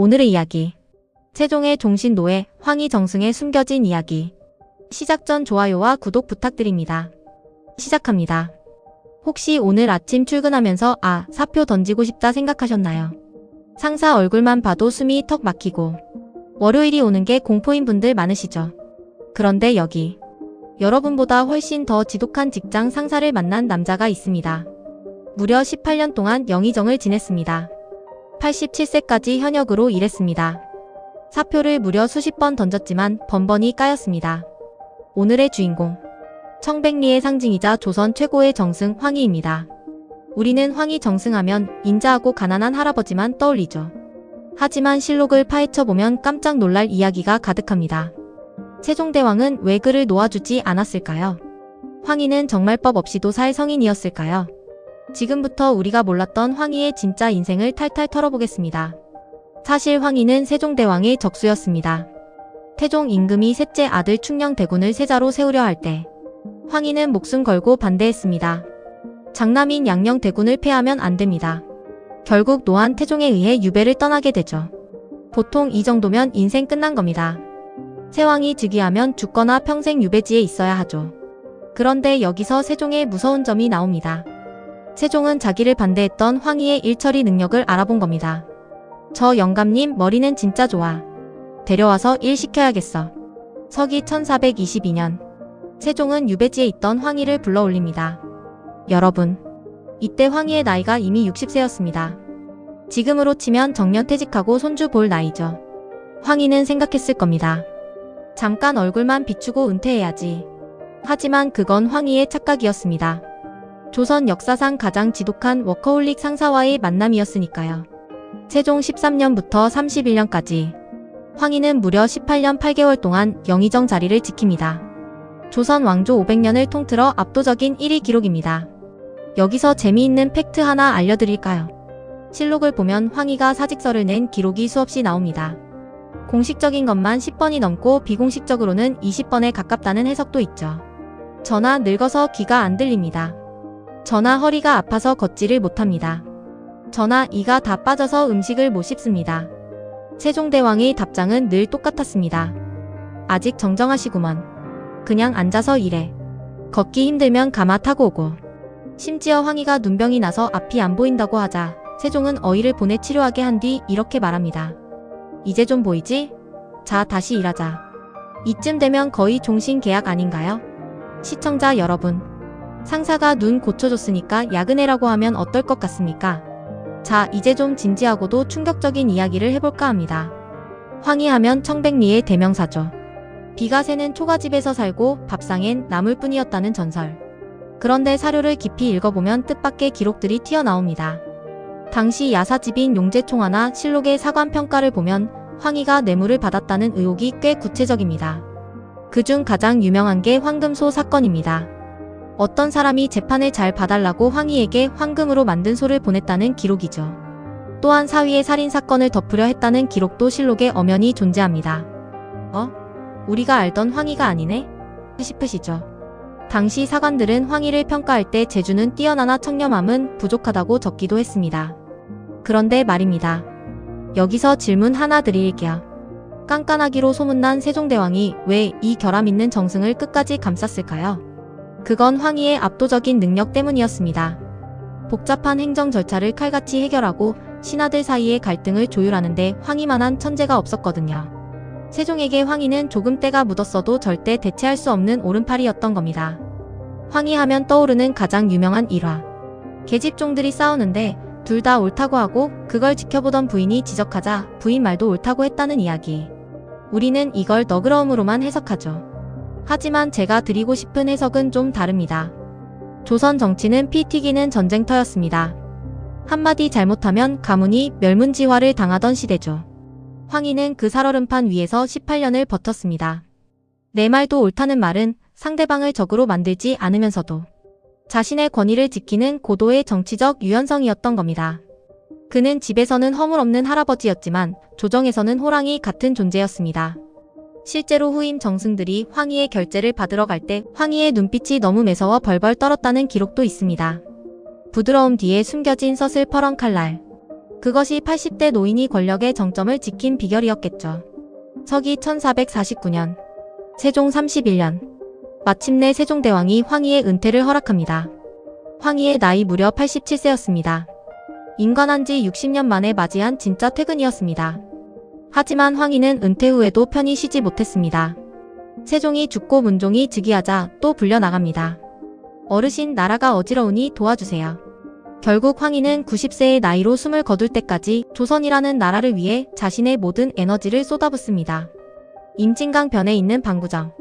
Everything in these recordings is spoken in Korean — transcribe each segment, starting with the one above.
오늘의 이야기. 세종의 종신 노예, 황희 정승의 숨겨진 이야기. 시작 전 좋아요와 구독 부탁드립니다. 시작합니다. 혹시 오늘 아침 출근하면서 사표 던지고 싶다 생각하셨나요? 상사 얼굴만 봐도 숨이 턱 막히고 월요일이 오는 게 공포인 분들 많으시죠? 그런데 여기 여러분보다 훨씬 더 지독한 직장 상사를 만난 남자가 있습니다. 무려 18년 동안 영의정을 지냈습니다. 87세까지 현역으로 일했습니다. 사표를 무려 수십 번 던졌지만 번번이 까였습니다. 오늘의 주인공, 청백리의 상징이자 조선 최고의 정승 황희입니다. 우리는 황희 정승하면 인자하고 가난한 할아버지만 떠올리죠. 하지만 실록을 파헤쳐보면 깜짝 놀랄 이야기가 가득합니다. 세종대왕은 왜 그를 놓아주지 않았을까요? 황희는 정말 법 없이도 살 성인이었을까요? 지금부터 우리가 몰랐던 황희의 진짜 인생을 탈탈 털어보겠습니다. 사실 황희는 세종대왕의 적수였습니다. 태종 임금이 셋째 아들 충녕대군을 세자로 세우려 할 때 황희는 목숨 걸고 반대했습니다. 장남인 양녕대군을 폐하면 안 됩니다. 결국 노한 태종에 의해 유배를 떠나게 되죠. 보통 이 정도면 인생 끝난 겁니다. 세왕이 즉위하면 죽거나 평생 유배지에 있어야 하죠. 그런데 여기서 세종의 무서운 점이 나옵니다. 세종은 자기를 반대했던 황희의 일처리 능력을 알아본 겁니다. 저 영감님 머리는 진짜 좋아. 데려와서 일 시켜야겠어. 서기 1422년 세종은 유배지에 있던 황희를 불러 올립니다. 여러분, 이때 황희의 나이가 이미 60세였습니다. 지금으로 치면 정년 퇴직하고 손주 볼 나이죠. 황희는 생각했을 겁니다. 잠깐 얼굴만 비추고 은퇴해야지. 하지만 그건 황희의 착각이었습니다. 조선 역사상 가장 지독한 워커홀릭 상사와의 만남이었으니까요. 세종 13년부터 31년까지 황희는 무려 18년 8개월 동안 영의정 자리를 지킵니다. 조선 왕조 500년을 통틀어 압도적인 1위 기록입니다. 여기서 재미있는 팩트 하나 알려드릴까요? 실록을 보면 황희가 사직서를 낸 기록이 수없이 나옵니다. 공식적인 것만 10번이 넘고 비공식적으로는 20번에 가깝다는 해석도 있죠. 저나 늙어서 귀가 안 들립니다. 저나 허리가 아파서 걷지를 못합니다. 저나 이가 다 빠져서 음식을 못 씹습니다. 세종대왕의 답장은 늘 똑같았습니다. 아직 정정하시구먼. 그냥 앉아서 일해. 걷기 힘들면 가마 타고 오고. 심지어 황희가 눈병이 나서 앞이 안 보인다고 하자 세종은 어이를 보내 치료하게 한 뒤 이렇게 말합니다. 이제 좀 보이지? 자, 다시 일하자. 이쯤 되면 거의 종신 계약 아닌가요? 시청자 여러분, 상사가 눈 고쳐줬으니까 야근해라고 하면 어떨 것 같습니까? 자, 이제 좀 진지하고도 충격적인 이야기를 해볼까 합니다. 황희 하면 청백리의 대명사죠. 비가 새는 초가집에서 살고 밥상엔 나물뿐이었다는 전설. 그런데 사료를 깊이 읽어보면 뜻밖의 기록들이 튀어나옵니다. 당시 야사집인 용제총화나 실록의 사관평가를 보면 황희가 뇌물을 받았다는 의혹이 꽤 구체적입니다. 그중 가장 유명한 게 황금소 사건입니다. 어떤 사람이 재판을 잘 봐달라고 황희에게 황금으로 만든 소를 보냈다는 기록이죠. 또한 사위의 살인사건을 덮으려 했다는 기록도 실록에 엄연히 존재합니다. 우리가 알던 황희가 아니네? 싶으시죠? 당시 사관들은 황희를 평가할 때 재주는 뛰어나나 청렴함은 부족하다고 적기도 했습니다. 그런데 말입니다. 여기서 질문 하나 드릴게요. 깐깐하기로 소문난 세종대왕이 왜 이 결함 있는 정승을 끝까지 감쌌을까요? 그건 황희의 압도적인 능력 때문이었습니다. 복잡한 행정 절차를 칼같이 해결하고 신하들 사이의 갈등을 조율하는데 황희만한 천재가 없었거든요. 세종에게 황희는 조금 때가 묻었어도 절대 대체할 수 없는 오른팔이었던 겁니다. 황희 하면 떠오르는 가장 유명한 일화. 계집종들이 싸우는데 둘 다 옳다고 하고 그걸 지켜보던 부인이 지적하자 부인 말도 옳다고 했다는 이야기. 우리는 이걸 너그러움으로만 해석하죠. 하지만 제가 드리고 싶은 해석은 좀 다릅니다. 조선 정치는 피 튀기는 전쟁터였습니다. 한마디 잘못하면 가문이 멸문지화를 당하던 시대죠. 황희는 그 살얼음판 위에서 18년을 버텼습니다. 내 말도 옳다는 말은 상대방을 적으로 만들지 않으면서도 자신의 권위를 지키는 고도의 정치적 유연성이었던 겁니다. 그는 집에서는 허물없는 할아버지였지만 조정에서는 호랑이 같은 존재였습니다. 실제로 후임 정승들이 황희의 결재를 받으러 갈 때 황희의 눈빛이 너무 매서워 벌벌 떨었다는 기록도 있습니다. 부드러움 뒤에 숨겨진 서슬퍼런 칼날. 그것이 80대 노인이 권력의 정점을 지킨 비결이었겠죠. 서기 1449년, 세종 31년, 마침내 세종대왕이 황희의 은퇴를 허락합니다. 황희의 나이 무려 87세였습니다. 임관한 지 60년 만에 맞이한 진짜 퇴근이었습니다. 하지만 황희는 은퇴 후에도 편히 쉬지 못했습니다. 세종이 죽고 문종이 즉위하자 또 불려나갑니다. 어르신, 나라가 어지러우니 도와주세요. 결국 황희는 90세의 나이로 숨을 거둘 때까지 조선이라는 나라를 위해 자신의 모든 에너지를 쏟아붓습니다. 임진강 변에 있는 방구정.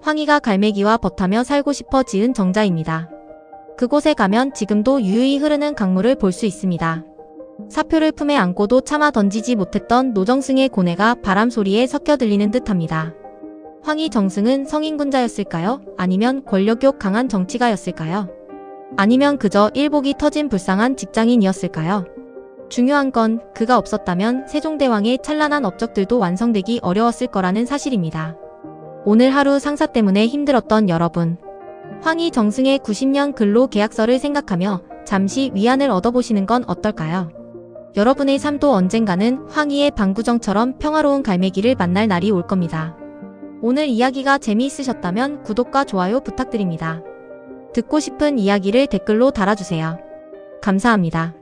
황희가 갈매기와 벗하며 살고 싶어 지은 정자입니다. 그곳에 가면 지금도 유유히 흐르는 강물을 볼 수 있습니다. 사표를 품에 안고도 차마 던지지 못했던 노정승의 고뇌가 바람 소리에 섞여 들리는 듯합니다. 황희 정승은 성인군자였을까요? 아니면 권력욕 강한 정치가였을까요? 아니면 그저 일복이 터진 불쌍한 직장인이었을까요? 중요한 건 그가 없었다면 세종대왕의 찬란한 업적들도 완성되기 어려웠을 거라는 사실입니다. 오늘 하루 상사 때문에 힘들었던 여러분, 황희 정승의 90년 근로계약서를 생각하며 잠시 위안을 얻어보시는 건 어떨까요? 여러분의 삶도 언젠가는 황희의 방구정처럼 평화로운 갈매기를 만날 날이 올 겁니다. 오늘 이야기가 재미있으셨다면 구독과 좋아요 부탁드립니다. 듣고 싶은 이야기를 댓글로 달아주세요. 감사합니다.